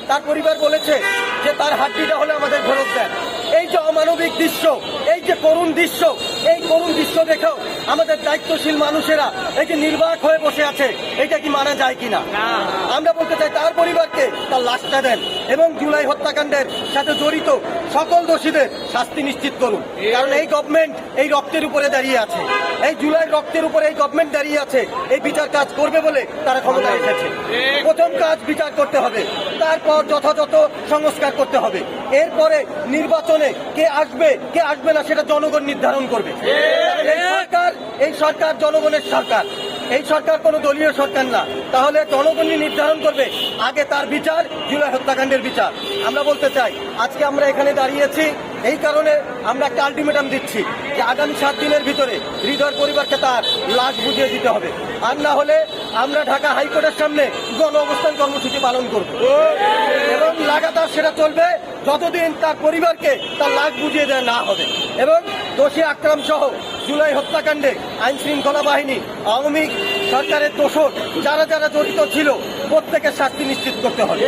তার পরিবার বলেছে যে তার হাড্ডিটা হলে আমাদের ফেরত দেন। এই যে অমানবিক দৃশ্য, এই যে করুণ দৃশ্য, এই করুণ দৃশ্য দেখেও আমাদের দায়িত্বশীল মানুষেরা এই যে নির্বাক হয়ে বসে আছে, এটা কি মানা যায় কিনা? আমরা বলতে চাই তার পরিবারকে তার লাশটা দেন এবং জুলাই হত্যাকাণ্ডের সাথে জড়িত সকল দোষীদের শাস্তি নিশ্চিত করুন। কারণ এই গভর্নমেন্ট এই রক্তের উপরে দাঁড়িয়ে আছে, এই জুলাই রক্তের উপরে এই গভর্নমেন্ট দাঁড়িয়ে আছে। এই বিচার কাজ করবে বলে তারা ক্ষমতা এসেছে। প্রথম কাজ বিচার করতে হবে, তারপর যথাযথ সংস্কার করতে হবে। এরপরে নির্বাচনে কে আসবে না সেটা জনগণ নির্ধারণ করবে। এই সরকার জনগণের সরকার, এই সরকার কোনো দলীয় সরকার না। তাহলে জনগণই নির্ধারণ করবে আগে তার বিচার, জুলাই হত্যাকাণ্ডের বিচার। আমরা বলতে চাই আজকে আমরা এখানে দাঁড়িয়েছি এই কারণে আমরা একটা আলটিমেটাম দিচ্ছি যে আগামী 7 দিনের ভিতরে হৃদয়ের পরিবারকে তার লাশ বুঝিয়ে দিতে হবে। আর না হলে আমরা ঢাকা হাইকোর্টের সামনে গণ অবস্থান কর্মসূচি পালন করব এবং লাগাতার সেটা চলবে যতদিন তার পরিবারকে তার লাশ বুঝিয়ে দেওয়া না হবে। এবং দোষী আকরাম সহ জুলাই হত্যাকাণ্ডে আইন শৃঙ্খলা বাহিনী, আওয়ামী সরকারের দোষর যারা যারা জড়িত ছিল প্রত্যেকের শাস্তি নিশ্চিত করতে হবে।